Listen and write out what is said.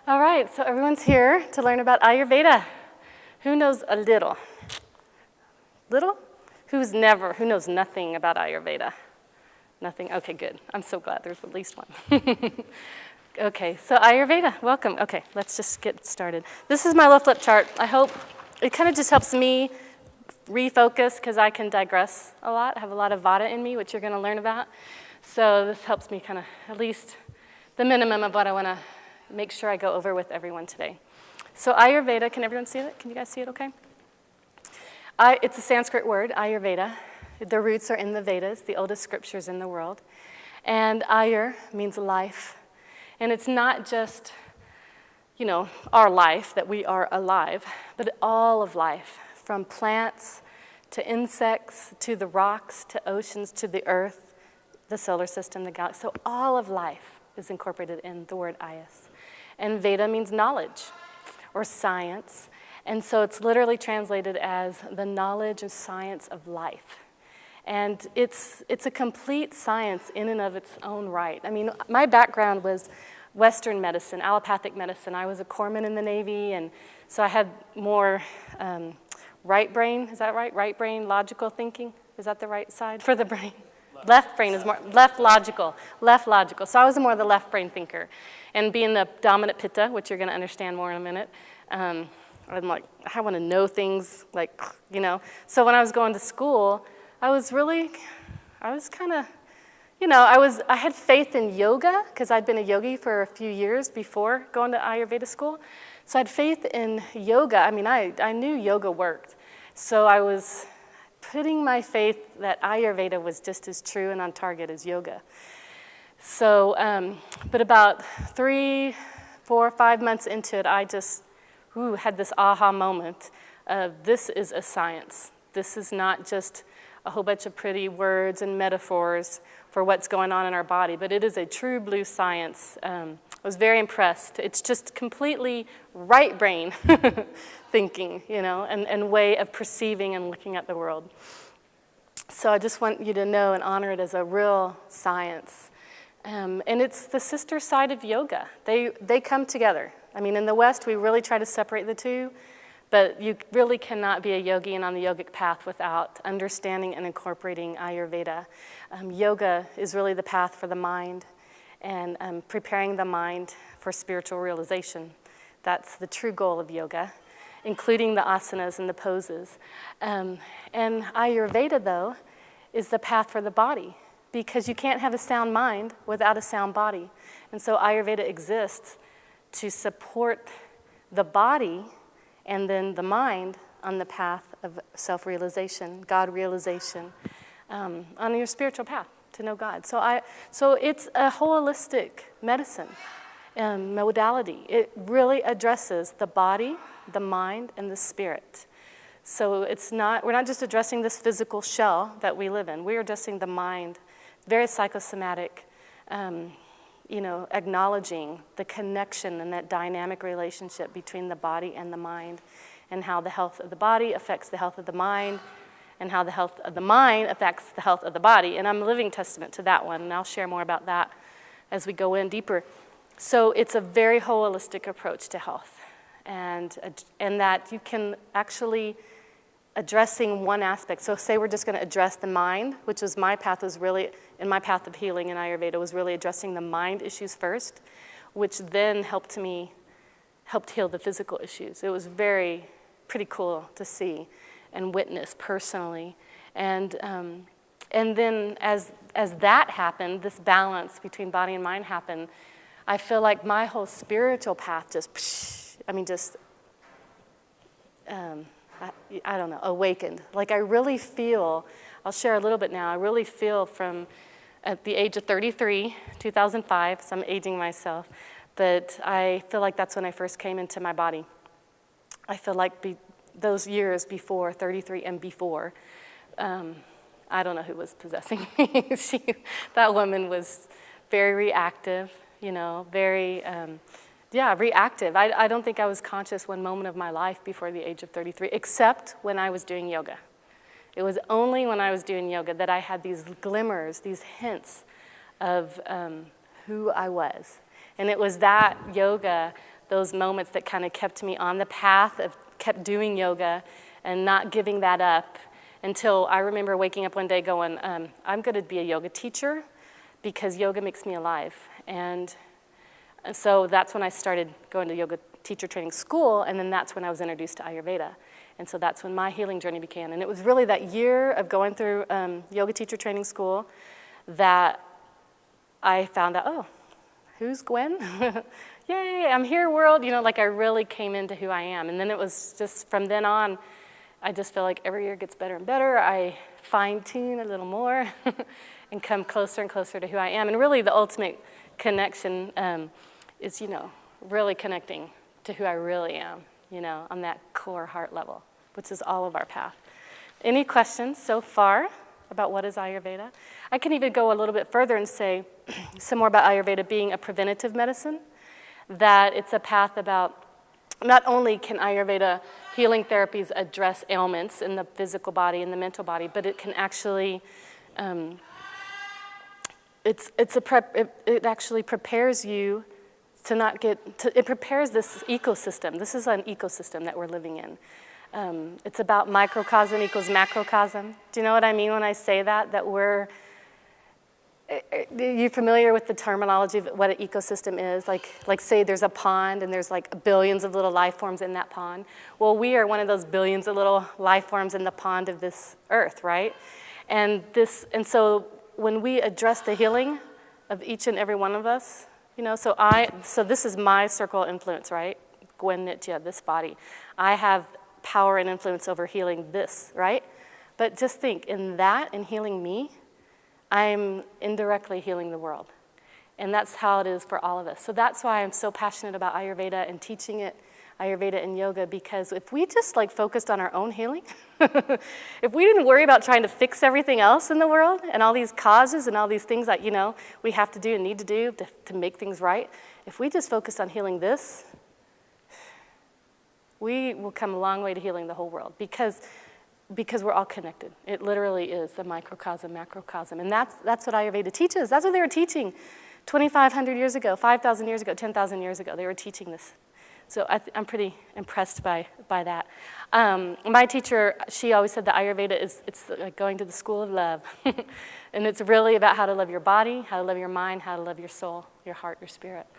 All right, so everyone's here to learn about Ayurveda. Who knows a little? Little? Who knows nothing about Ayurveda? Nothing? Okay, good. I'm so glad there's at least one. Okay, so Ayurveda, welcome. Okay, let's just get started. This is my low flip chart. I hope it kind of just helps me refocus because I can digress a lot. I have a lot of vata in me, which you're going to learn about. So this helps me kind of at least the minimum of what I want to make sure I go over with everyone today. So Ayurveda, can everyone see it? Can you guys see it okay? It's a Sanskrit word, Ayurveda. The roots are in the Vedas, the oldest scriptures in the world. And Ayur means life. And it's not just, our life, that we are alive, but all of life, from plants to insects to the rocks to oceans to the earth, the solar system, the galaxy. So all of life is incorporated in the word Ayas. And Veda means knowledge or science. And so it's literally translated as the knowledge and science of life. And it's a complete science in and of its own right. I mean, my background was Western medicine, allopathic medicine. I was a corpsman in the Navy, and so I had more right brain, is that right? Right brain, logical thinking? Is that the right side for the brain? Left brain is more, left logical. So I was more the left brain thinker. And being the dominant pitta, which you're going to understand more in a minute, I'm like, I want to know things, So when I was going to school, I had faith in yoga, because I'd been a yogi for a few years before going to Ayurveda school. So I had faith in yoga. I mean, I knew yoga worked. So I was putting my faith that Ayurveda was just as true and on target as yoga. So, but about 3, 4, 5 months into it, I just had this aha moment of this is a science. This is not just a whole bunch of pretty words and metaphors for what's going on in our body, but it is a true blue science. I was very impressed. It's just completely right brain thinking, and way of perceiving and looking at the world. So I just want you to know and honor it as a real science. And it's the sister side of yoga. They come together. I mean, in the West, we really try to separate the two, but you really cannot be a yogi and on the yogic path without understanding and incorporating Ayurveda. Yoga is really the path for the mind and preparing the mind for spiritual realization. That's the true goal of yoga, including the asanas and the poses. And Ayurveda, though, is the path for the body, because you can't have a sound mind without a sound body. And so Ayurveda exists to support the body and then the mind on the path of self-realization, God-realization, on your spiritual path to know God. So it's a holistic medicine modality. It really addresses the body, the mind, and the spirit. So we're not just addressing this physical shell that we live in. We're addressing the mind, very psychosomatic, acknowledging the connection and that dynamic relationship between the body and the mind, and how the health of the body affects the health of the mind, and how the health of the mind affects the health of the body. And I'm a living testament to that one, and I'll share more about that as we go in deeper. So it's a very holistic approach to health, and that you can actually addressing one aspect. So say we're just going to address the mind, which was my path of healing in Ayurveda, was really addressing the mind issues first, which then helped heal the physical issues. It was pretty cool to see and witness personally. And then as that happened, this balance between body and mind happened, I feel like my whole spiritual path awakened. Like I really feel, I'll share a little bit now, I really feel from at the age of 33, 2005, so I'm aging myself, but I feel like that's when I first came into my body. I feel like those years before, 33 and before, I don't know who was possessing me. That woman was very reactive, very reactive. I don't think I was conscious one moment of my life before the age of 33, except when I was doing yoga. It was only when I was doing yoga that I had these glimmers, these hints of who I was. And it was that yoga those moments that kind of kept me on the path of kept doing yoga and not giving that up until I remember waking up one day going, I'm going to be a yoga teacher because yoga makes me alive. And so that's when I started going to yoga teacher training school, and then that's when I was introduced to Ayurveda. And so that's when my healing journey began. And it was really that year of going through yoga teacher training school that I found out, oh, who's Gwen? Yay, I'm here, world. You know, like I really came into who I am. And then it was just from then on, I just feel like every year gets better and better. I fine-tune a little more and come closer and closer to who I am. And really the ultimate connection is, you know, really connecting to who I really am, you know, on that core heart level, which is all of our path. Any questions so far about what is Ayurveda? I can even go a little bit further and say some more about Ayurveda being a preventative medicine, that it's a path about not only can Ayurveda healing therapies address ailments in the physical body and the mental body, but it can actually, it actually prepares you to not get, it prepares this ecosystem. This is an ecosystem that we're living in. It's about microcosm equals macrocosm. Do you know what I mean when I say that? That we're, you familiar with the terminology of what an ecosystem is? Like say there's a pond and there's like billions of little life forms in that pond. Well, we are one of those billions of little life forms in the pond of this earth, right? And so when we address the healing of each and every one of us, you know, so this is my circle of influence, right? Gwen Nitya, this body. I have power and influence over healing this, right? But just think, in healing me, I'm indirectly healing the world. And that's how it is for all of us. So that's why I'm so passionate about Ayurveda and teaching it, Ayurveda and yoga, because if we just like focused on our own healing, if we didn't worry about trying to fix everything else in the world and all these causes and all these things that, you know, we have to do and need to do to make things right, if we just focused on healing this, we will come a long way to healing the whole world because we're all connected. It literally is the microcosm, macrocosm. And that's what Ayurveda teaches. That's what they were teaching 2,500 years ago, 5,000 years ago, 10,000 years ago. They were teaching this. So I'm pretty impressed by that. My teacher, she always said that Ayurveda it's like going to the school of love. And it's really about how to love your body, how to love your mind, how to love your soul, your heart, your spirit.